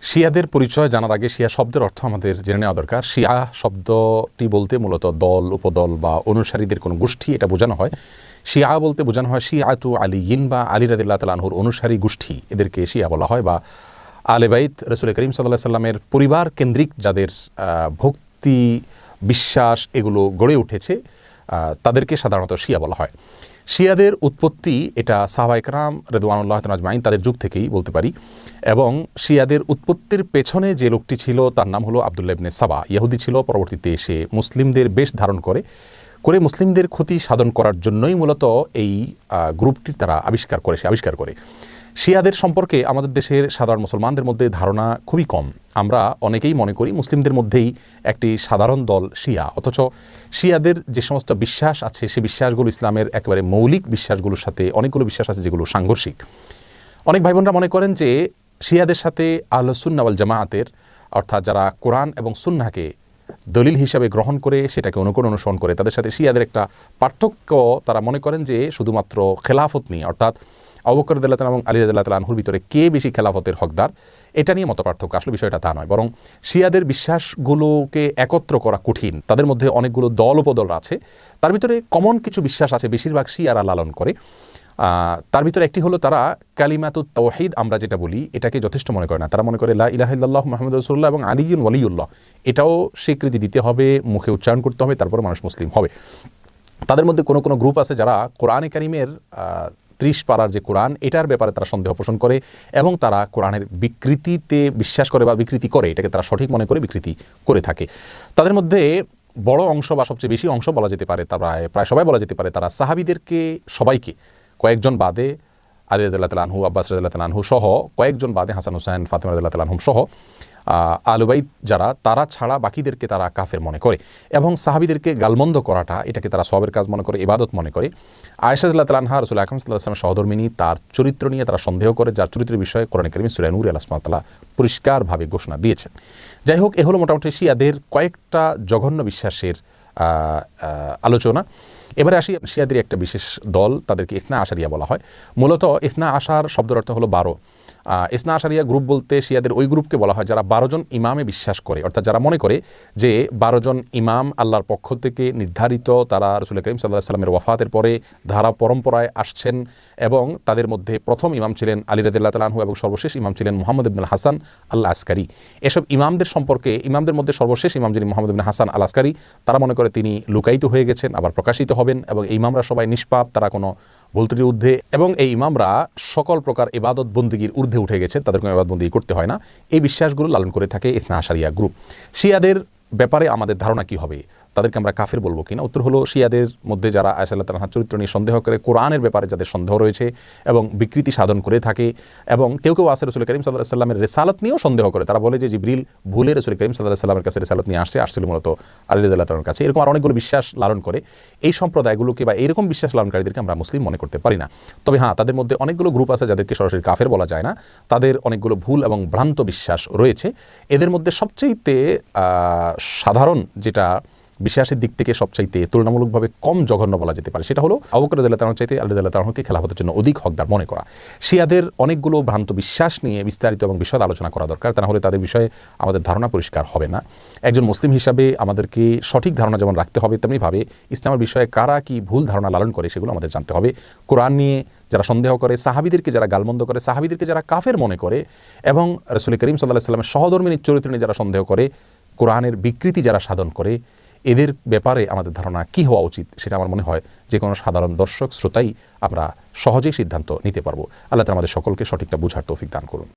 শিয়াদের পরিচয় জানার আগে শিয়া শব্দের অর্থ আমাদের জেনে নেওয়া দরকার। শিয়া শব্দটি বলতে মূলত দল, উপদল বা অনুসারীদের কোনো গোষ্ঠী এটা বোঝানো হয়। শিয়া বলতে বোঝানো হয় শিয়াতু আলিয়িন বা আলী রাদিয়াল্লাহু তাআলা আনহুর অনুসারী গোষ্ঠী, এদেরকে শিয়া বলা হয়। বা আলে বাইত রাসূল করিম সাল্লাল্লাহু আলাইহি সাল্লামের পরিবার কেন্দ্রিক যাদের ভক্তি বিশ্বাস এগুলো গড়ে উঠেছে তাদেরকে সাধারণত শিয়া বলা হয়। শিয়াদের উৎপত্তি এটা সাহাবায়ে কেরাম রিদওয়ানুল্লাহ তাআলা আজমাইন তাদের যুগ থেকেই বলতে পারি। এবং শিয়াদের উৎপত্তির পেছনে যে লোকটি ছিল তার নাম হলো আব্দুল্লাহ ইবনে সাবা। ইহুদি ছিল, পরবর্তীতে এসে মুসলিমদের বেশ ধারণ করে মুসলিমদের ক্ষতি সাধন করার জন্যই মূলত এই গ্রুপটি তারা আবিষ্কার করে। শিয়াদের সম্পর্কে আমাদের দেশের সাধারণ মুসলমানদের মধ্যে ধারণা খুবই কম। আমরা অনেকেই মনে করি মুসলিমদের মধ্যেই একটি সাধারণ দল শিয়া, অথচ শিয়াদের যে সমস্ত বিশ্বাস আছে সে বিশ্বাসগুলো ইসলামের একেবারে মৌলিক বিশ্বাসগুলোর সাথে অনেকগুলো বিশ্বাস আছে যেগুলো সাংঘর্ষিক। অনেক ভাই বোনরা মনে করেন যে শিয়াদের সাথে আহলে সুন্নাহ ওয়াল জামাআতের অর্থাৎ যারা কোরআন এবং সুন্নাহকে দলিল হিসাবে গ্রহণ করে সেটাকে অনুসরণ করে তাদের সাথে শিয়াদের একটা পার্থক্য তারা মনে করেন যে শুধুমাত্র খেলাফত নিয়ে, অর্থাৎ আবু বকর রাদিয়াল্লাহু তাআলা এবং আলী রাদিয়াল্লাহু তাআলা আনহুর ভিতরে কে বেশি খেলাফতের হকদার এটা নিয়ে মতপার্থক্য। আসলে বিষয়টা তা নয়, বরং শিয়াদের বিশ্বাসগুলোকে একত্র করা কঠিন। তাদের মধ্যে অনেকগুলো দল উপদল আছে, তার ভিতরে কমন কিছু বিশ্বাস আছে বেশিরভাগ শিয়ারা লালন করে। তার ভিতরে একটি হলো তারা কালিমাতুত তাওহীদ আমরা যেটা বলি এটাকে যথেষ্ট মনে করে না। তারা মনে করে লা ইলাহা ইল্লাল্লাহ মুহাম্মাদুর রাসূলুল্লাহ এবং আলিয়্যুন ওয়ালিয়ুল্লাহ এটাও স্বীকৃতি দিতে হবে, মুখে উচ্চারণ করতে হবে, তারপরে মানুষ মুসলিম হবে। তাদের মধ্যে কোনো কোনো গ্রুপ আছে যারা কোরআনে কারিমের 30 পারার যে কোরআন এটার ব্যাপারে তারা সন্দেহ পোষণ করে এবং তারা কোরআনের বিকৃতিতে বিশ্বাস করে বা বিকৃতি করে, এটাকে তারা সঠিক মনে করে বিকৃতি করে থাকে। তাদের মধ্যে বড় অংশ বা সবচেয়ে বেশি অংশ বলা যেতে পারে, প্রায় সবাই বলা যেতে পারে, তারা সাহাবীদেরকে সবাইকে কয়েকজন বাদে আলী রাদিয়াল্লাহু তাআলা আনহু, আব্বাস রাদিয়াল্লাহু তাআলা আনহু সহ কয়েকজন বাদে হাসান হুসাইন, ফাতেমা রাদিয়াল্লাহু তাআলা আনহুম সহ আহলে বাইত যারা তারা ছাড়া বাকিদেরকে তারা কাফের মনে করে এবং সাহাবীদেরকে গালমন্দ করাটা এটাকে তারা সওয়াবের কাজ মনে করে, ইবাদত মনে করে। আয়েশা রাদিয়াল্লাহু তাআলা আনহা রাসূল আকরাম সাল্লাল্লাহু আলাইহি ওয়াসাল্লামের সহধর্মিণী, তার চরিত্র নিয়ে তারা সন্দেহ করে, যার চরিত্রের বিষয়ে কোরআন কারীমে সূরা নূরে আল্লাহ সুবহানাহু ওয়া তাআলা পরিষ্কারভাবে ঘোষণা দিয়েছেন। যাই হোক, এ হলো মোটামুটি শিয়াদের কয়েকটা জঘন্য বিশ্বাসের আলোচনা। এবারে আসি শিয়াদের একটা বিশেষ দল, তাদেরকে ইসনা আশারিয়া বলা হয়। মূলত ইসনা আশার শব্দের অর্থ হলো 12। ইসনা আশারিয়া গ্রুপ বলতে শিয়াদের ওই গ্রুপকে বলা হয় যারা 12 জন ইমামে বিশ্বাস করে, অর্থাৎ যারা মনে করে যে 12 জন ইমাম আল্লাহর পক্ষ থেকে নির্ধারিত, তারা রাসূল করিম সাল্লাল্লাহু আলাইহি সাল্লামের ওয়াফাতের পরে ধারা পরম্পরায় আসছেন এবং তাদের মধ্যে প্রথম ইমাম ছিলেন আলী রাদিয়াল্লাহু তাআলা আনহু এবং সর্বশেষ ইমাম ছিলেন মুহাম্মদ ইবনুল হাসান আল আসকারী। এসব ইমামদের সম্পর্কে, ইমামদের মধ্যে সর্বশেষ ইমাম যিনি মুহাম্মদ ইবনে হাসান আল আসকারী, তারা মনে করে তিনি লুকায়িত হয়ে গেছেন, আবার প্রকাশিত হবেন এবং এই ইমামরা সবাই নিষ্পাপ, তারা কোনো ভুল ত্রুটির ঊর্ধ্বে এবং এই ইমামরা সকল প্রকার ইবাদত বন্দেগীর ঊর্ধ্বে উঠে গেছেন, তাদের কোনো ইবাদত বন্দেগী করতে হয় না। এই বিশ্বাসগুলো লালন করে থাকে ইসনা আশারিয়া গ্রুপ। শিয়াদের ব্যাপারে আমাদের ধারণা কি হবে, তাদেরকে আমরা কাফের বলবো কিনা? উত্তর হলো শিয়াদের মধ্যে যারা আয়েশা রাদিয়াল্লাহু তাআলার চরিত্র নিয়ে সন্দেহ করে, কোরআনের ব্যাপারে যাদের সন্দেহ রয়েছে এবং বিকৃতি সাধন করে থাকে, এবং কেউ কেউ আছে রাসূল করিম সাল্লাল্লাহু আলাইহি সাল্লামের রিসালাত নিয়েও সন্দেহ করে। তারা বলে যে জিবরিল ভুলে রাসূল করিম সাল্লাল্লাহু আলাইহি সাল্লামের কাছে রিসালাত নিয়ে আসছিল মূলত আলী রাদিয়াল্লাহু তাআলার কাছে। এরকম আর অনেকগুলো বিশ্বাস লালন করে। এই সম্প্রদায়গুলোকে বা এরকম বিশ্বাস লালনকারীদেরকে আমরা মুসলিম মনে করতে পারি না। তবে হ্যাঁ, তাদের মধ্যে অনেকগুলো গ্রুপ আছে যাদেরকে সরাসরি কাফের বলা যায় না, তাদের অনেকগুলো ভুল এবং ভ্রান্ত বিশ্বাস রয়েছে। এদের মধ্যে সবচেয়ে সাধারণ যেটা বিশ্বাসের দিক থেকে সবচাইতে তুলনামূলকভাবে কম জঘন্য বলা যেতে পারে সেটা হলো আবু বকর রাদিয়াল্লাহু তাআলা চাইতে আলী রাদিয়াল্লাহু তাআলাকে খেলাফতের জন্য অধিক হকদার মনে করা। শিয়াদের অনেকগুলো ভ্রান্ত বিশ্বাস নিয়ে বিস্তারিত এবং বিশদ আলোচনা করা দরকার, তা না হলে তাদের বিষয়ে আমাদের ধারণা পরিষ্কার হবে না। একজন মুসলিম হিসাবে আমাদেরকে সঠিক ধারণা যেমন রাখতে হবে, তেমনিভাবে ইসলামের বিষয়ে কারা কি ভুল ধারণা লালন করে সেগুলো আমাদের জানতে হবে। কোরআন নিয়ে যারা সন্দেহ করে, সাহাবীদেরকে যারা গালমন্দ করে, সাহাবীদেরকে যারা কাফের মনে করে এবং রাসূল করিম সাল্লাল্লাহু আলাইহি সাল্লামের সহধর্মিণীর চরিত্র নিয়ে যারা সন্দেহ করে, কোরআনের বিকৃতি যারা সাধন করে, এদের ব্যাপারে আমাদের ধারণা কি হওয়া উচিত সেটা আমার মনে হয় যে কোনো সাধারণ দর্শক শ্রোতাই আমরা সহজেই সিদ্ধান্ত নিতে পারবো। আল্লাহ তাআলা আমাদের সকলকে সঠিকটা বুঝার তৌফিক দান করুন।